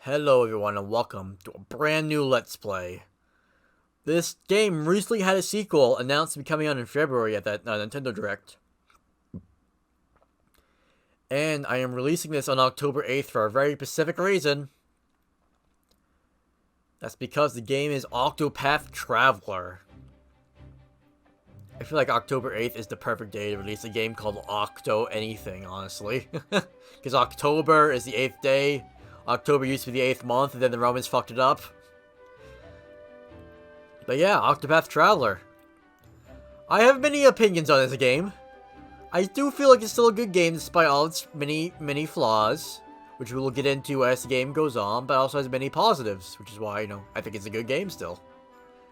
Hello everyone and welcome to a brand new Let's Play. This game recently had a sequel announced to be coming out in February at that Nintendo Direct. And I am releasing this on October 8th for a very specific reason. That's because the game is Octopath Traveller. I feel like October 8th is the perfect day to release a game called Octo anything, honestly. Because October is the 8th day. October used to be the 8th month, and then the Romans fucked it up. But yeah, Octopath Traveller. I have many opinions on this game. I do feel like it's still a good game despite all its many flaws, which we will get into as the game goes on, but also has many positives, which is why, I think it's a good game still.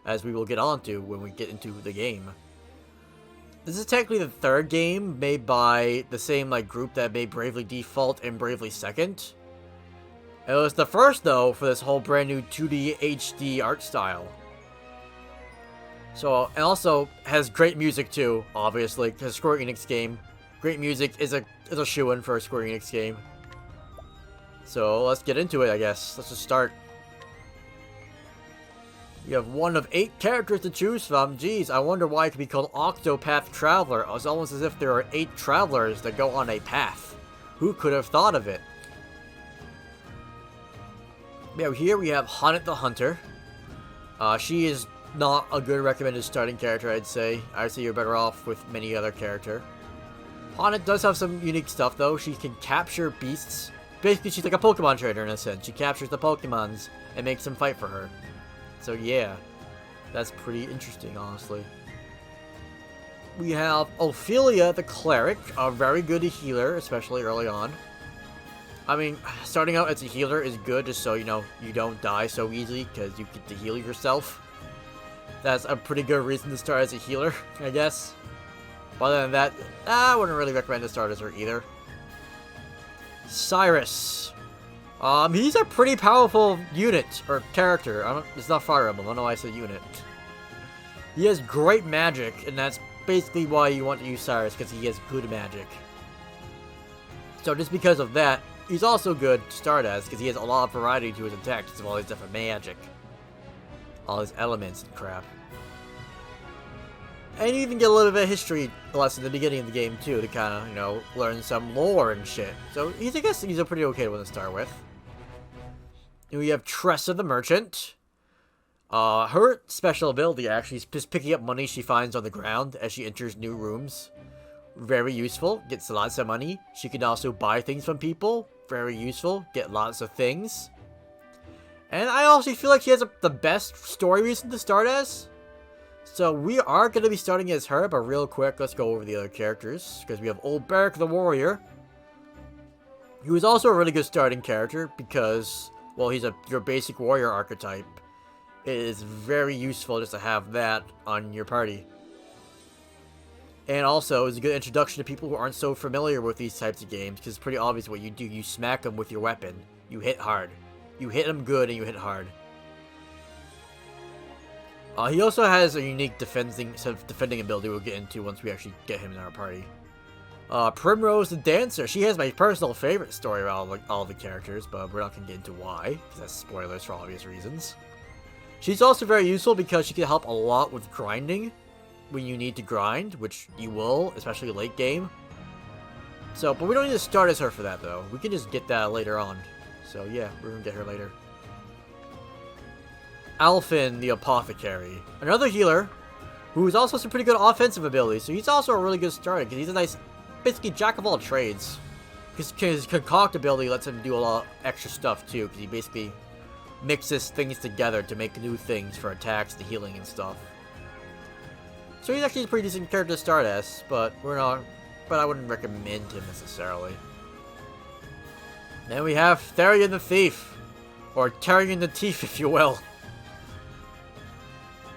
As we will get on to when we get into the game. This is technically the third game made by the same group that made Bravely Default and Bravely Second. It was the first, though, for this whole brand new 2D HD art style. So, and also has great music too, obviously, because Square Enix game. Great music is a shoo-in for a Square Enix game. So, let's get into it, I guess. Let's just start. We have one of 8 characters to choose from. Geez, I wonder why it could be called Octopath Traveller. It's almost as if there are 8 travelers that go on a path. Who could have thought of it? Yeah, here we have Haunted the Hunter. She is not a good recommended starting character, I'd say. I'd say you're better off with many other character. Haunted does have some unique stuff, though. She can capture beasts. Basically, she's like a Pokemon trainer in a sense. She captures the Pokemons and makes them fight for her. So yeah, that's pretty interesting, honestly. We have Ophelia the Cleric, a very good healer, especially early on. I mean, starting out as a healer is good just so, you don't die so easily because you get to heal yourself. That's a pretty good reason to start as a healer, I guess. But other than that, I wouldn't really recommend to start as her either. Cyrus. He's a pretty powerful unit, or character. It's not Fire Emblem, I don't know why I said unit. He has great magic, and that's basically why you want to use Cyrus, because he has good magic. So just because of that, he's also good to start as, because he has a lot of variety to his attacks, because of all his different magic. All his elements and crap. And you even get a little bit of a history lesson at the beginning of the game, too, to kind of, learn some lore and shit. So, I guess he's a pretty okay one to start with. And we have Tressa the Merchant. Her special ability, actually, is just picking up money she finds on the ground as she enters new rooms. Very useful, gets lots of money. She can also buy things from people. Very useful, get lots of things. And I also feel like she has the best story reason to start as. So we are going to be starting as her, but real quick, let's go over the other characters. Because we have Old Beric the Warrior. Who is also a really good starting character because, well, he's your basic warrior archetype. It is very useful just to have that on your party. And also, it's a good introduction to people who aren't so familiar with these types of games, because it's pretty obvious what you do. You smack them with your weapon. You hit hard. You hit them good and you hit hard. He also has a unique defending ability we'll get into once we actually get him in our party. Primrose the Dancer. She has my personal favorite story around all the characters, but we're not going to get into why, because that's spoilers for obvious reasons. She's also very useful because she can help a lot with grinding. When you need to grind, which you will, especially late game. So, but we don't need to start as her for that, though. We can just get that later on. So, yeah, we're gonna get her later. Alphen, the Apothecary. Another healer, who has also some pretty good offensive abilities. So he's also a really good starter, because he's a nice, basically, jack of all trades. Because his Concoct ability lets him do a lot of extra stuff, too. Because he basically mixes things together to make new things for attacks, the healing, and stuff. So he's actually a pretty decent character to start as, but I wouldn't recommend him necessarily. Then we have Therion the Thief, or Therion the Thief, if you will.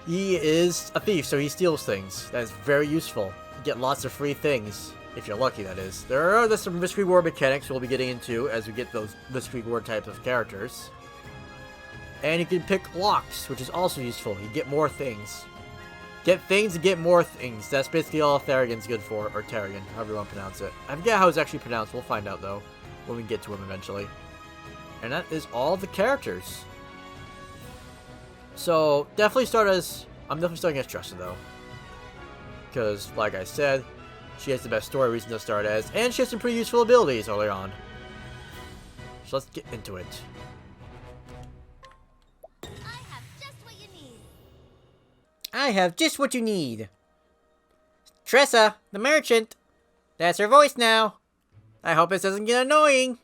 He is a thief, so he steals things. That is very useful. You get lots of free things, if you're lucky, that is. There's some risk-reward mechanics we'll be getting into as we get those risk-reward types of characters. And you can pick locks, which is also useful. You get more things. Get things to get more things. That's basically all Therion's good for, or Therion, however you want to pronounce it. I forget how it's actually pronounced. We'll find out, though, when we get to him eventually. And that is all the characters. So, definitely start as... I'm definitely starting as Tressa, though. Because, like I said, she has the best story reason to start as, and she has some pretty useful abilities early on. So let's get into it. I have just what you need. I have just what you need. Tressa, the merchant. That's her voice now. I hope this doesn't get annoying.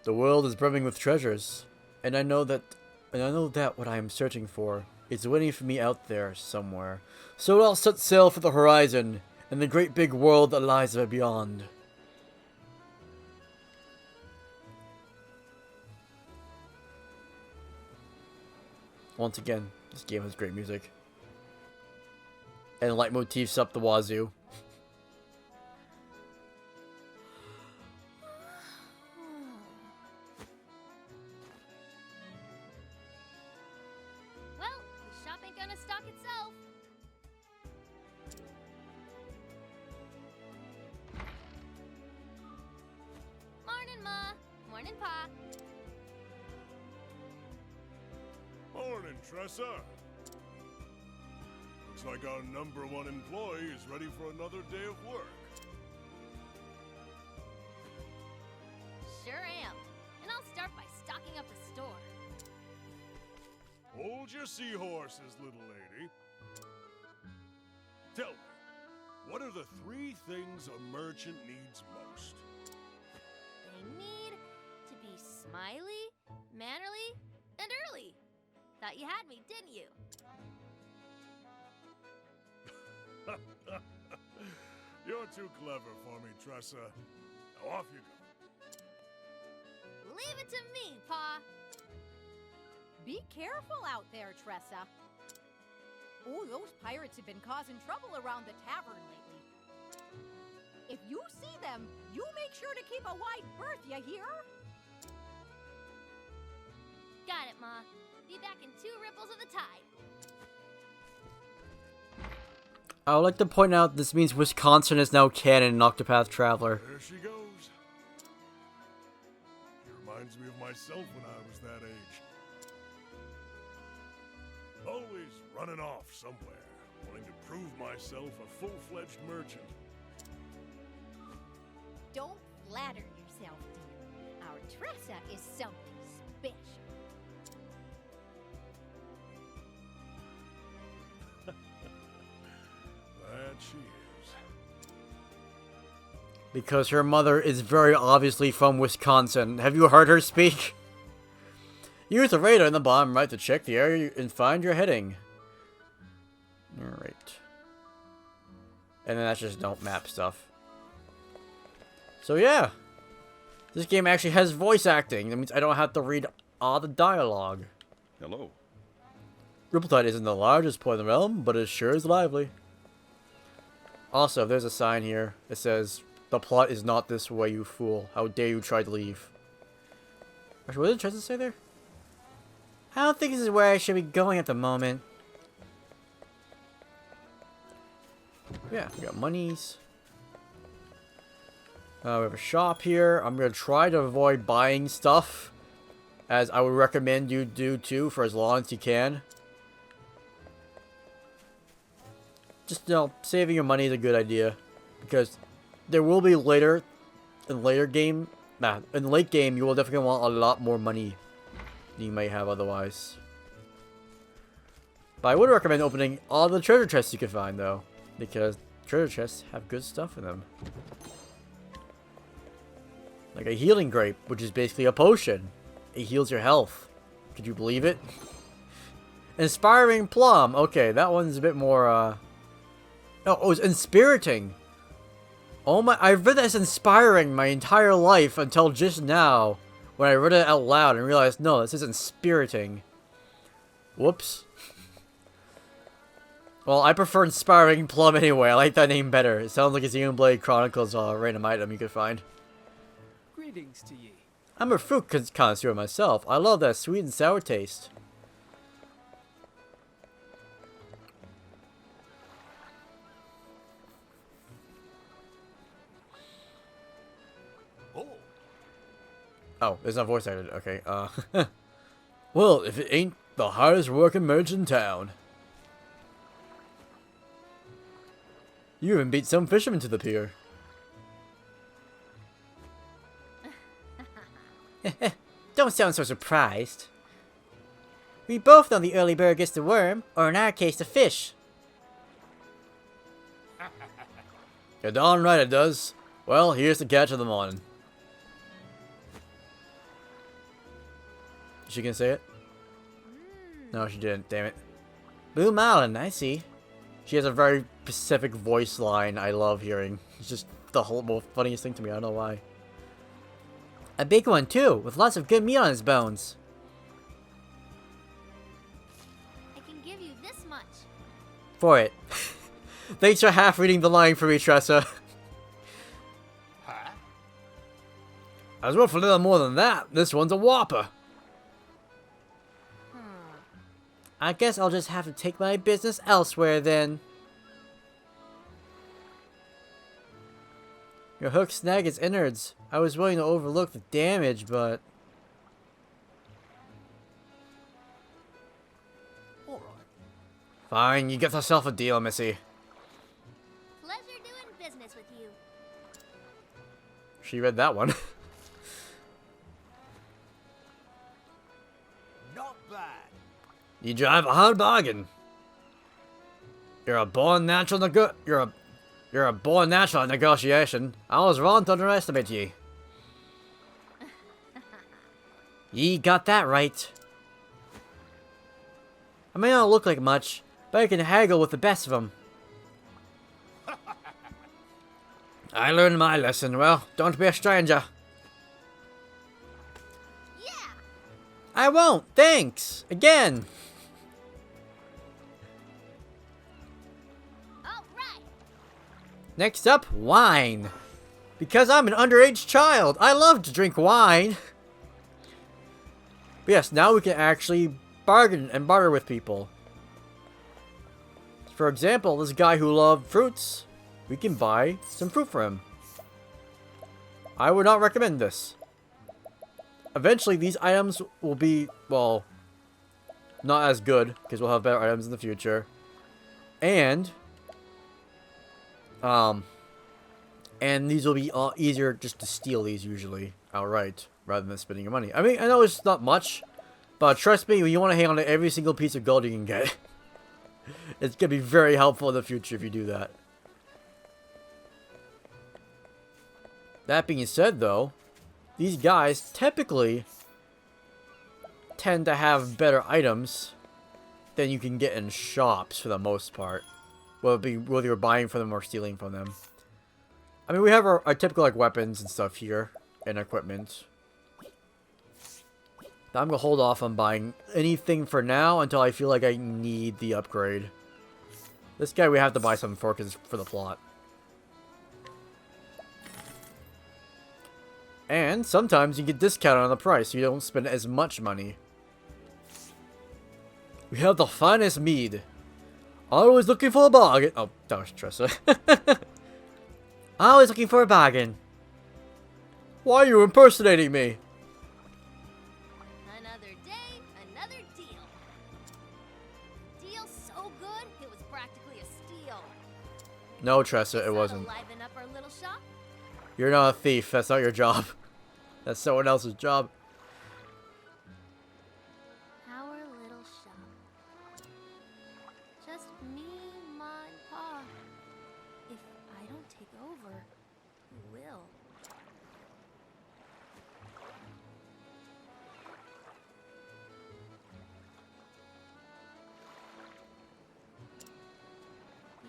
The world is brimming with treasures, and I know that what I am searching for is waiting for me out there somewhere. So I'll set sail for the horizon and the great big world that lies beyond. Once again, this game has great music. And leitmotifs up the wazoo. Well, the shop ain't gonna stock itself. Morning, Ma. Morning, Pa. Morning, Tressa. Looks like our #1 employee is ready for another day of work. Sure am. And I'll start by stocking up the store. Hold your seahorses, little lady. Tell me, what are the 3 things a merchant needs most? They need to be smiley, mannerly, and early. Thought you had me, didn't you? You're too clever for me, Tressa. Now off you go. Leave it to me, Pa. Be careful out there, Tressa. Oh, those pirates have been causing trouble around the tavern lately. If you see them, you make sure to keep a wide berth, you hear? Got it, Ma. Be back in 2 ripples of the tide. I would like to point out this means Wisconsin is now canon in Octopath Traveller. There she goes. She reminds me of myself when I was that age. Always running off somewhere, wanting to prove myself a full-fledged merchant. Don't flatter yourself, dear. Our Tressa is something special. That she is. Because her mother is very obviously from Wisconsin. Have you heard her speak? Use the radar in the bottom right to check the area and find your heading. Alright. And then that's just don't map stuff. So yeah. This game actually has voice acting. That means I don't have to read all the dialogue. Hello. Rippletide isn't the largest point in the realm, but it sure is lively. Also, there's a sign here that says, "The plot is not this way, you fool. How dare you try to leave." Actually, what did it try to say there? I don't think this is where I should be going at the moment. Yeah, we got monies. We have a shop here. I'm going to try to avoid buying stuff, as I would recommend you do too for as long as you can. Just, you know, saving your money is a good idea, because there will be in late game, you will definitely want a lot more money than you might have otherwise. But I would recommend opening all the treasure chests you can find, though, because treasure chests have good stuff in them. Like a healing grape, which is basically a potion. It heals your health. Could you believe it? Inspiring plum. Okay, that one's a bit more, No, it was inspiriting. Oh my, I've read that as inspiring my entire life until just now, when I read it out loud and realized, no, this is inspiriting. Whoops. Well, I prefer Inspiring Plum anyway. I like that name better. It sounds like a Xenoblade Chronicles random item you could find. Greetings to ye. I'm a fruit connoisseur myself. I love that sweet and sour taste. Oh, there's no voice acted. Okay, well, if it ain't the hardest working merchant in town. You even beat some fishermen to the pier. Don't sound so surprised. We both know the early bird gets the worm, or in our case, the fish. You're darn right it does. Well, here's the catch of the morning. She can say it? No, she didn't. Damn it. Blue Marlin, I see. She has a very specific voice line I love hearing. It's just the whole most funniest thing to me. I don't know why. A big one, too, with lots of good meat on its bones. I can give you this much. For it. Thanks for half reading the line for me, Tressa. Huh? I was worth a little more than that. This one's a whopper. I guess I'll just have to take my business elsewhere then. Your hook snagged its innards. I was willing to overlook the damage, but... Alright. Fine, you get yourself a deal, Missy. Pleasure doing business with you. She read that one. Not bad. You drive a hard bargain. You're a born natural You're a born natural at negotiation. I was wrong to underestimate ye. Ye got that right. I may not look like much, but I can haggle with the best of them. I learned my lesson. Well, don't be a stranger. Yeah! I won't. Thanks. Again. All right! Next up, wine. Because I'm an underage child, I love to drink wine. But yes, now we can actually bargain and barter with people. For example, this guy who loved fruits, we can buy some fruit for him. I would not recommend this. Eventually, these items will be, well, not as good, because we'll have better items in the future. And these will be easier just to steal these usually outright, rather than spending your money. I mean, I know it's not much, but trust me, when you want to hang on to every single piece of gold you can get, it's going to be very helpful in the future if you do that. That being said, though, these guys typically tend to have better items than you can get in shops for the most part. Whether you're buying from them or stealing from them. I mean, we have our typical like weapons and stuff here and equipment. I'm gonna hold off on buying anything for now until I feel like I need the upgrade. This guy we have to buy something for because it's for the plot. And sometimes you get discounted on the price, so you don't spend as much money. We have the finest mead. Always looking for a bargain. Oh, that was Tressa. Always looking for a bargain. Why are you impersonating me? Another day, another deal. Deal so good, it was practically a steal. No, Tressa, it So wasn't. liven up our little shop. You're not a thief. That's not your job. That's someone else's job. Our little shop. Just me, Ma, and Pa. If I don't take over, who will?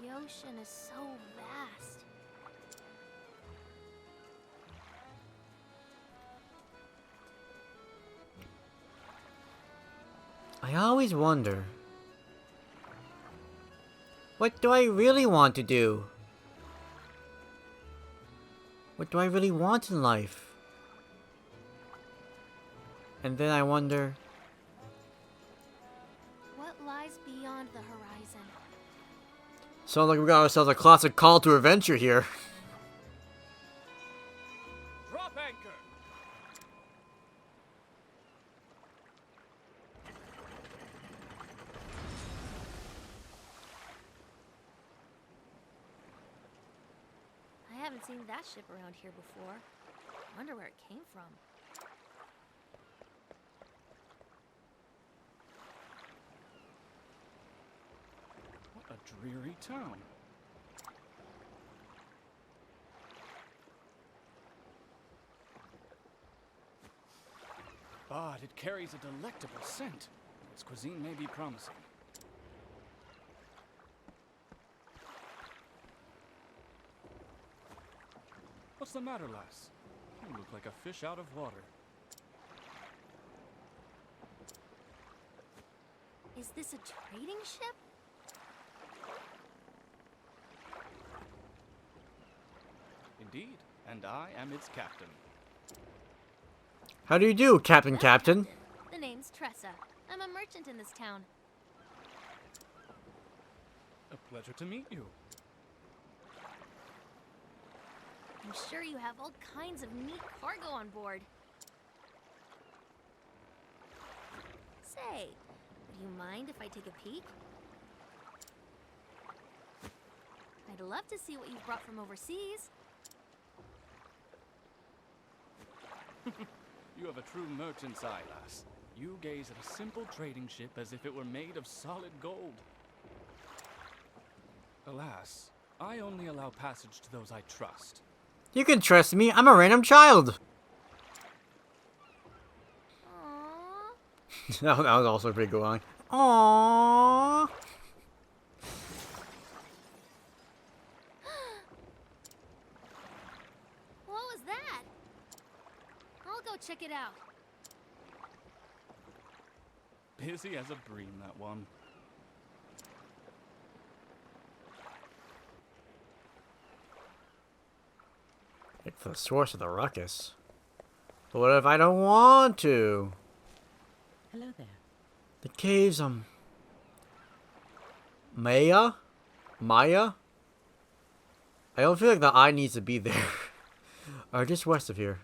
The ocean is so vast. I always wonder. What do I really want to do? What do I really want in life? And then I wonder, What lies beyond the horizon? sounds like we got ourselves a classic call to adventure here. Drop anchor. haven't seen that ship around here before. Wonder where it came from. What a dreary town. But it carries a delectable scent. Its cuisine may be promising. What's the matter, lass? You look like a fish out of water. Is this a trading ship? Indeed, and I am its captain. How do you do, Captain? The name's Tressa. I'm a merchant in this town. A pleasure to meet you. I'm sure you have all kinds of neat cargo on board. Say, would you mind if I take a peek? I'd love to see what you've brought from overseas. You have a true merchant's eye, lass. You gaze at a simple trading ship as if it were made of solid gold. Alas, I only allow passage to those I trust. You can trust me, I'm a random child. Aww. that was also a pretty good line. Aww. What was that? I'll go check it out. Busy as a bream, that one. It's the source of the ruckus. But what if I don't want to? Hello there. The caves, Maya? I don't feel like the eye needs to be there. Or just west of here.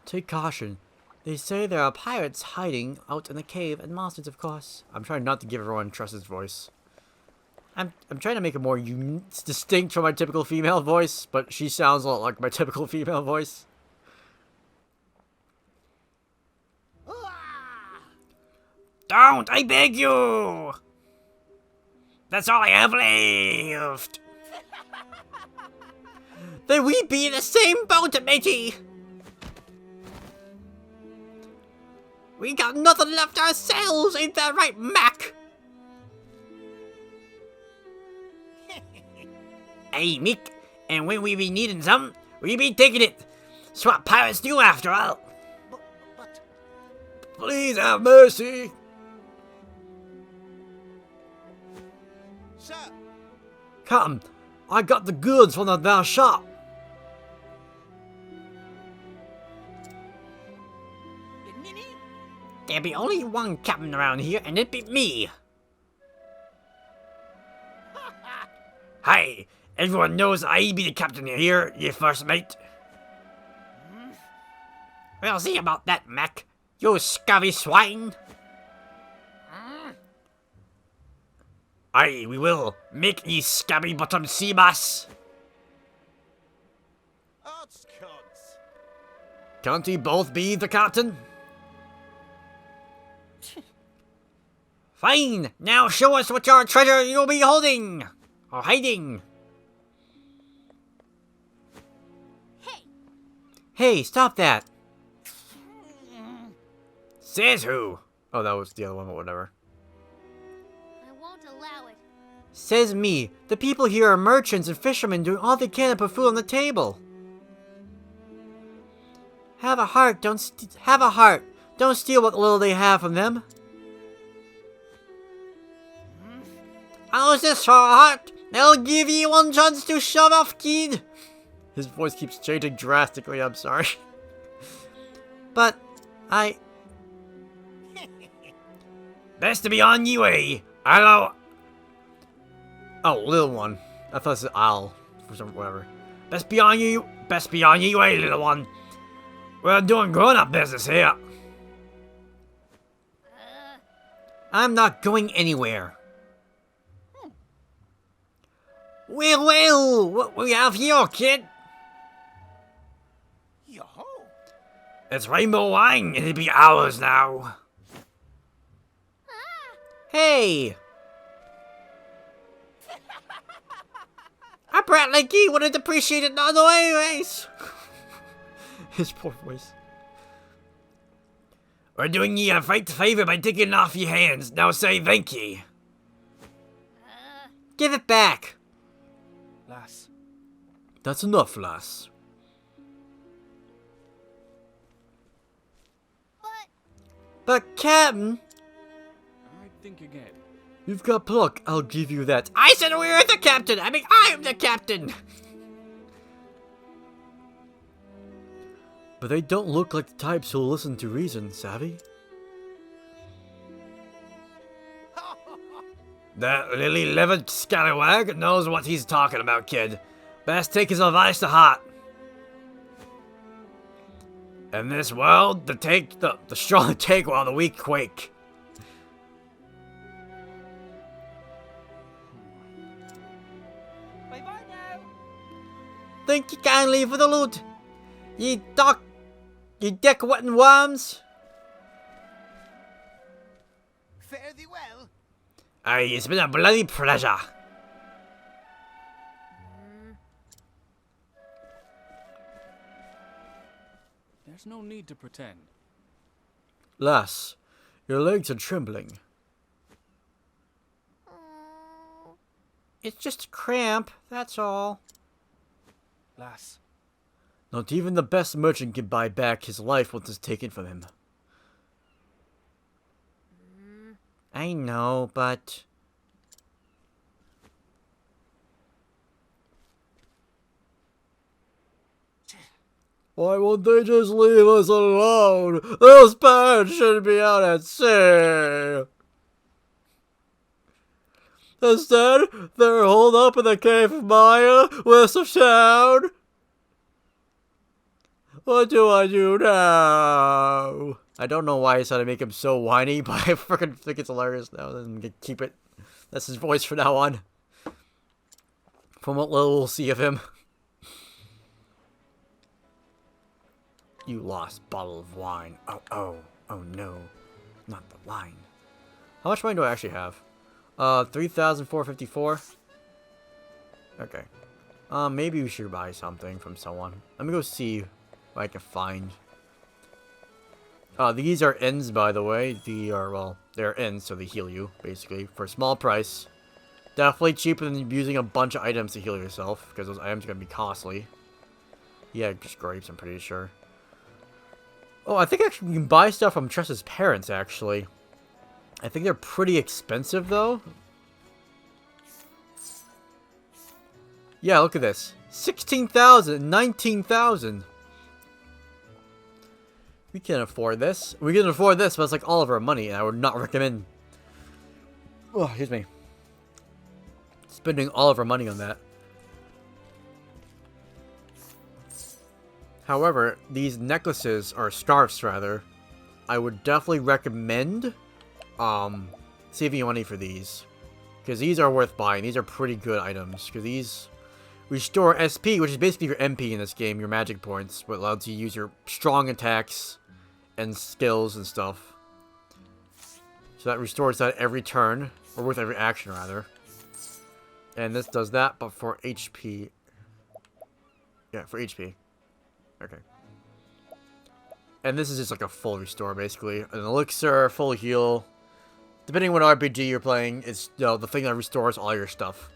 Take caution. They say there are pirates hiding out in the cave and monsters, of course. I'm trying not to give everyone Tressa's voice. I'm trying to make it more distinct from my typical female voice, but she sounds a lot like my typical female voice. Don't, I beg you! That's all I have left! Then we be in the same boat, matey! We got nothing left ourselves, ain't that right, Mac? Hey, Mick, and when we be needing something, we be taking it. That's what pirates do, after all. But... Please have mercy. Sir! Captain, I got the goods from the shop. Nini? There be only one captain around here, and it be me. Hey, everyone knows I be the captain here, you first mate. We'll see about that, Mac. You scabby swine. Aye, we will. Make ye scabby bottom sea bass. Oddscods! Can't ye both be the captain? Fine! Now show us what your treasure you'll be holding! Or hiding! Hey! Hey, stop that! Says who? Oh, that was the other one, but whatever. I won't allow it. Says me. The people here are merchants and fishermen doing all they can to put food on the table. Have a heart, have a heart. Don't steal what little they have from them. How's this for a heart? I'll give ye one chance to shove off, kid. His voice keeps changing drastically, I'm sorry. But, best to be on ye way. Hello. Oh, little one. I thought it said I'll. For some, whatever. Best be on ye way, little one. We're doing grown-up business here. I'm not going anywhere. Well, what we have here, kid? Yo-ho! It's rainbow wine, and it'll be ours now. Hey! A brat like you wouldn't appreciate it none anyways. His poor voice. We're doing ye a great favor by taking it off your hands. Now say thank ye. Give it back. Lass, That's enough, lass. But Captain, I think again. you've got pluck. I'll give you that. I said we were the captain. I mean, I am the captain. But they don't look like the types who'll listen to reason, savvy? That lily-livered scallywag knows what he's talking about, kid. Best take his advice to heart. In this world, the strong take while the weak quake. Bye-bye now! Thank you kindly for the loot. You dick-wetting worms. Fare thee well. Aye, it's been a bloody pleasure. There's no need to pretend. Lass, your legs are trembling. It's just a cramp, that's all. Lass, Not even the best merchant can buy back his life once it's taken from him. I know, but... Why won't they just leave us alone? Those pirates shouldn't be out at sea. Instead, they're holed up in the cave of Maya, west of town. What do I do now? I don't know why I decided to make him so whiny, but I freaking think it's hilarious now. I'm gonna keep it. That's his voice from now on. From what little we'll see of him. You lost bottle of wine. Oh no. Not the wine. How much money do I actually have? 3,454. Okay. Maybe we should buy something from someone. Let me go see what I can find. These are inns, by the way. They're inns, so they heal you, basically, for a small price. Definitely cheaper than using a bunch of items to heal yourself, because those items are going to be costly. Yeah, just grapes, I'm pretty sure. Oh, I think actually we can buy stuff from Tressa's parents, actually. I think they're pretty expensive, though. Yeah, look at this. 16,000, 19,000. We can afford this. We can afford this, but it's like all of our money, and I would not recommend... Oh, excuse me. Spending all of our money on that. However, these necklaces, or scarves rather, I would definitely recommend saving money for these. Because these are worth buying. These are pretty good items. Because these restore SP, which is basically your MP in this game, your magic points, what allows you to use your strong attacks and skills and stuff. So that restores that every turn, or with every action rather. And this does that, but for HP. Yeah, for HP. Okay. And this is just like a full restore, basically. An elixir, full heal. Depending on what RPG you're playing, it's the thing that restores all your stuff.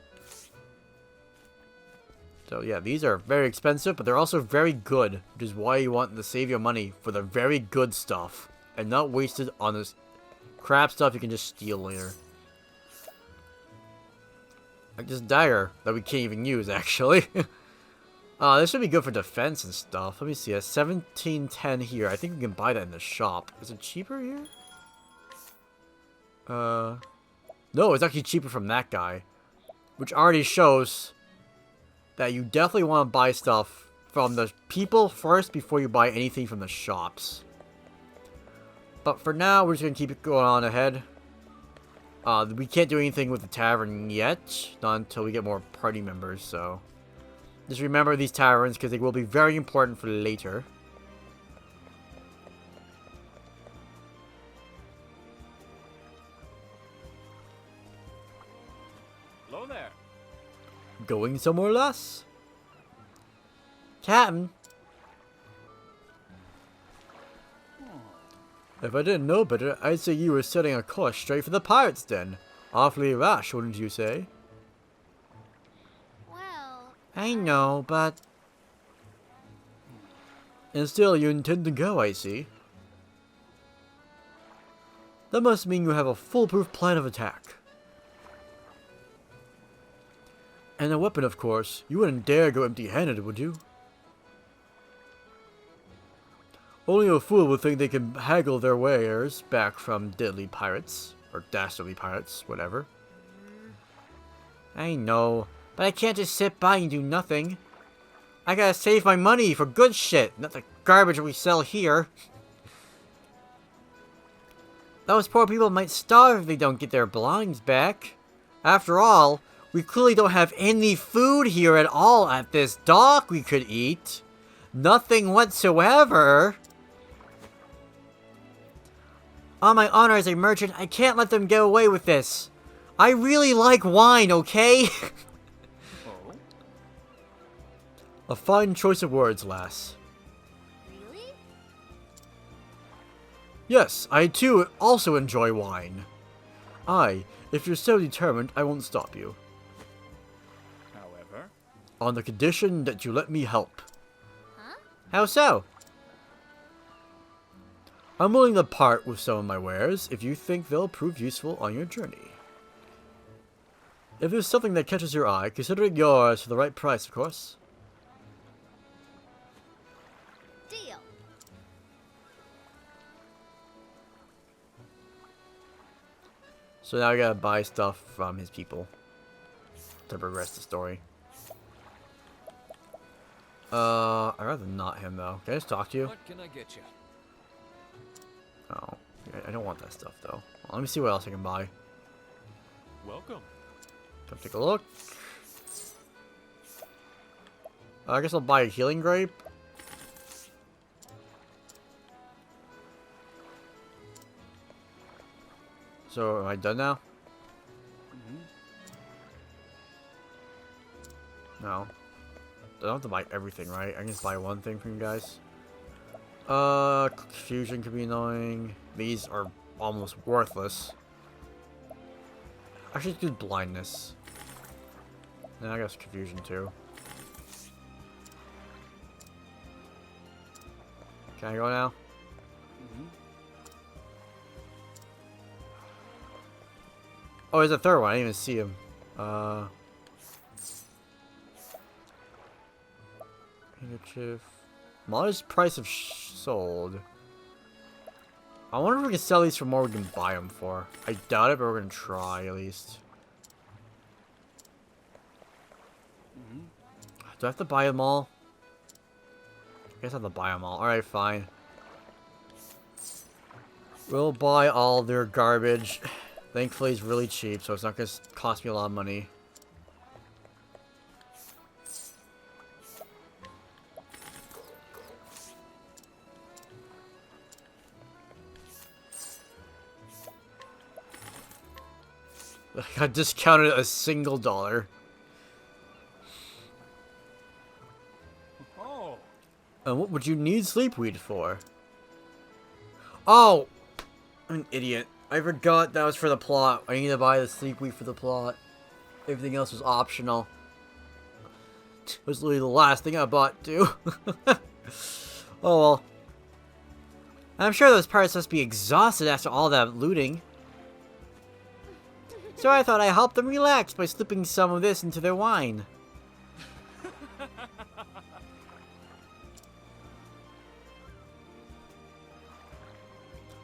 So yeah, these are very expensive, but they're also very good, which is why you want to save your money for the very good stuff, and not waste it on this crap stuff you can just steal later. Like this dagger that we can't even use, actually. This should be good for defense and stuff. Let me see, a 1710 here. I think we can buy that in the shop. Is it cheaper here? No, it's actually cheaper from that guy. Which already shows that you definitely want to buy stuff from the people first before you buy anything from the shops. But for now, we're just going to keep it going on ahead. We can't do anything with the tavern yet, not until we get more party members, so... Just remember these taverns, because they will be very important for later. Hello there. Going somewhere, lass? Captain? If I didn't know better, I'd say you were setting a course straight for the pirates' den. Awfully rash, wouldn't you say? Well, I know, but... And still, you intend to go, I see. That must mean you have a foolproof plan of attack. And a weapon, of course. You wouldn't dare go empty-handed, would you? Only a fool would think they can haggle their wares back from deadly pirates. Or dastardly pirates, whatever. I know, but I can't just sit by and do nothing. I gotta save my money for good shit, not the garbage we sell here. Those poor people might starve if they don't get their belongings back. After all, we clearly don't have any food here at all at this dock we could eat. Nothing whatsoever. On my honor as a merchant, I can't let them get away with this. I really like wine, okay? Oh? A fine choice of words, lass. really? Yes, I too also enjoy wine. Aye, if you're so determined, I won't stop you. However, On the condition that you let me help. Huh? How so? I'm willing to part with some of my wares if you think they'll prove useful on your journey. If there's something that catches your eye, consider it yours for the right price, of course. Deal. So now I gotta buy stuff from his people to progress the story. I'd rather not him though. Can I just talk to you? what can I get you? Oh, I don't want that stuff though. Well, let me see what else I can buy. Welcome. Come take a look. I guess I'll buy a healing grape. So, am I done now? No. I don't have to buy everything, right? I can just buy one thing from you guys. Confusion could be annoying. These are almost worthless. I should do blindness. And I guess confusion too. Can I go now? Oh, there's a third one. I didn't even see him. Handkerchief. Modest price of sold. I wonder if we can sell these for more we can buy them for. I doubt it, but we're gonna try at least. Do I have to buy them all? I guess I have to buy them all. Alright, fine. We'll buy all their garbage. Thankfully, it's really cheap, so it's not gonna cost me a lot of money. I got discounted a single $1. Oh, And what would you need sleepweed for? Oh! I'm an idiot. I forgot that was for the plot. I need to buy the sleepweed for the plot. Everything else was optional. It was literally the last thing I bought, too. Oh well. I'm sure those pirates must be exhausted after all that looting. So I thought I'd help them relax by slipping some of this into their wine.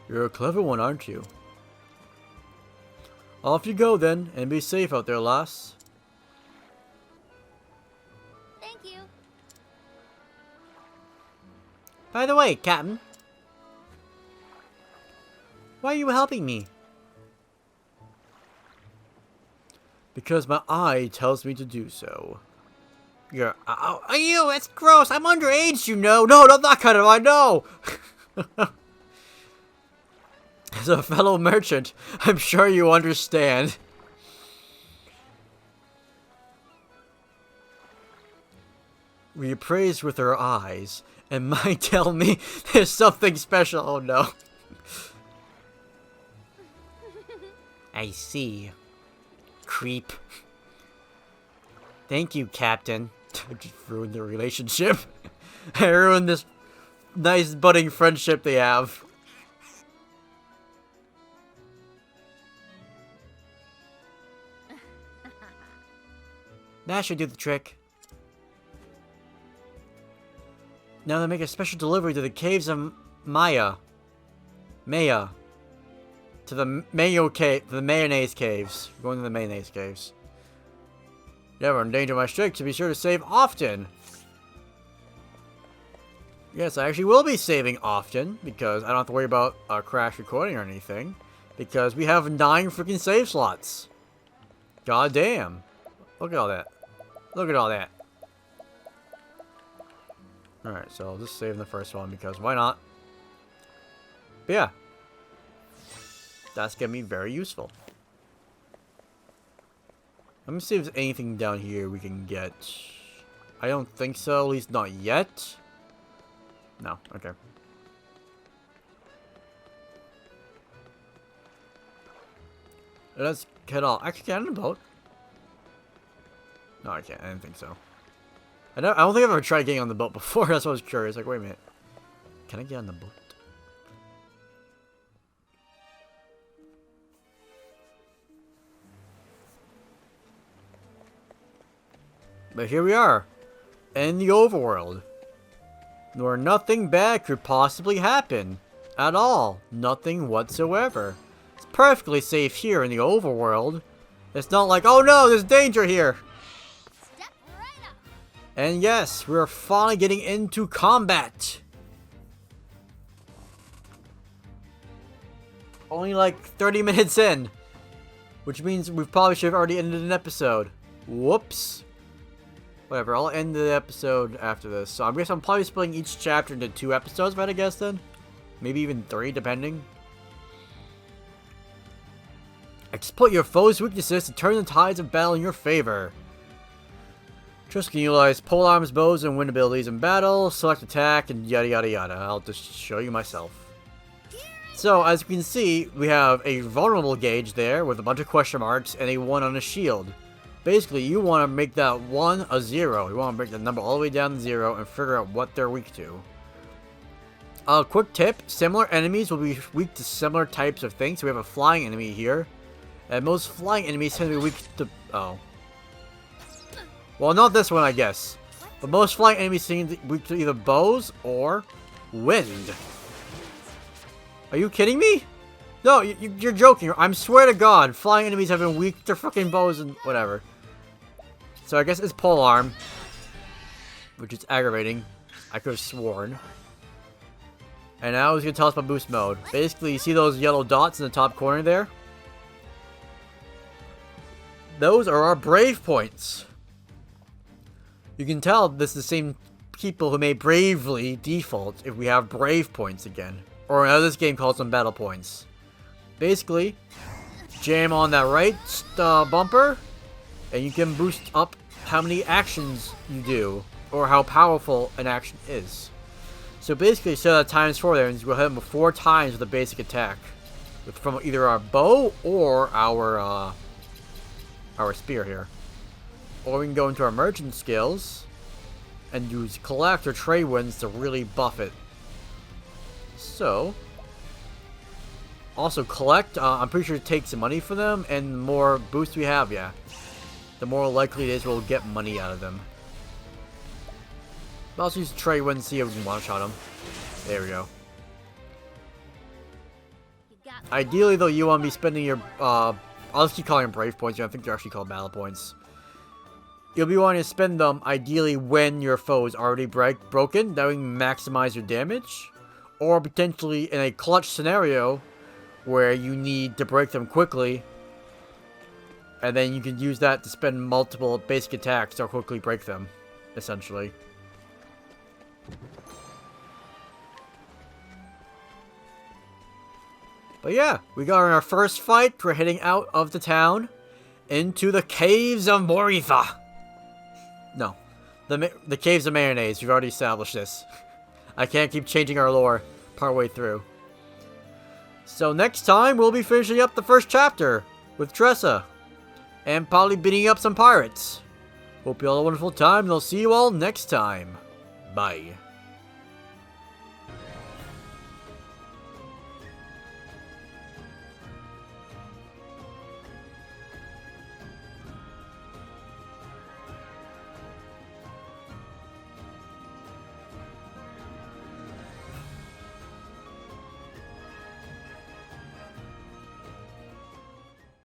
You're a clever one, aren't you? Off you go then, and be safe out there, lass. Thank you. By the way, Captain. Why are you helping me? Because my eye tells me to do so. You're... Oh, ew, that's gross. I'm underage, you know. No, not that kind of eye, no. As a fellow merchant, I'm sure you understand. We appraise with our eyes, and mine tell me there's something special. Oh no. I see. Creep. Thank you, Captain. I just ruined the relationship. I ruined this nice budding friendship they have. That should do the trick. Now they make a special delivery to the caves of Maya. To the Mayo cave, the mayonnaise caves. We're going to the mayonnaise caves. Never endanger my streak, so be sure to save often. Yes, I actually will be saving often, because I don't have to worry about a crash recording or anything. Because we have 9 freaking save slots. God damn. Look at all that. Look at all that. Alright, so I'll just save the first one, because why not? But yeah. That's gonna be very useful. Let me see if there's anything down here we can get. I don't think so, at least not yet. No, okay. Let's head off. I can get on the boat. No, I can't. I didn't think so. I don't think I've ever tried getting on the boat before. That's why I was curious. Like, wait a minute. Can I get on the boat? But here we are, in the overworld, where nothing bad could possibly happen. At all. Nothing whatsoever. It's perfectly safe here in the overworld. It's not like, oh no, there's danger here. Step right up. And yes, we're finally getting into combat. Only like 30 minutes in. Which means we probably should have already ended an episode. Whoops. Whatever, I'll end the episode after this. So I guess I'm probably splitting each chapter into 2 episodes, right, I guess, then? Maybe even 3, depending. Exploit your foe's weaknesses to turn the tides of battle in your favor. Just can utilize polearms, bows, and wind abilities in battle. Select attack, and yada yada yada. I'll just show you myself. So, as you can see, we have a vulnerable gauge there with a bunch of question marks and a 1 on a shield. Basically, you want to make that 1 a 0. You want to break the number all the way down to 0 and figure out what they're weak to. A quick tip, similar enemies will be weak to similar types of things. So we have a flying enemy here. And most flying enemies tend to be weak to... Oh. Well, not this one, I guess. But most flying enemies seem to be weak to either bows or wind. Are you kidding me? No, you're joking. I swear to God, flying enemies have been weak to fucking bows and whatever. So I guess it's polearm, which is aggravating. I could have sworn. And now he's gonna tell us about boost mode. Basically, you see those yellow dots in the top corner there? Those are our brave points. You can tell this is the same people who made Bravely default if we have brave points again. Or in this game calls them battle points. Basically, jam on that right bumper, and you can boost up how many actions you do, or how powerful an action is. So basically, set that times 4 there, and we'll hit them 4 times with a basic attack, from either our bow or our spear here. Or we can go into our merchant skills and use collect or trade winds to really buff it. So, also collect, I'm pretty sure it takes some money for them, and the more boosts we have, yeah, the more likely it is we'll get money out of them. But also use trade winds to see if we can one-shot them. There we go. Ideally, though, you want to be spending your, I'll just keep calling them brave points. I think they're actually called battle points. You'll be wanting to spend them, ideally, when your foe is already broken. That way you can maximize your damage. Or potentially in a clutch scenario where you need to break them quickly. And then you can use that to spend multiple basic attacks to quickly break them, essentially. But yeah, we got our first fight. We're heading out of the town into the Caves of Moritha. No, the Caves of Mayonnaise. We've already established this. I can't keep changing our lore partway through. So next time, we'll be finishing up the first chapter with Tressa. And probably beating up some pirates. Hope you all have a wonderful time, and I'll see you all next time. Bye.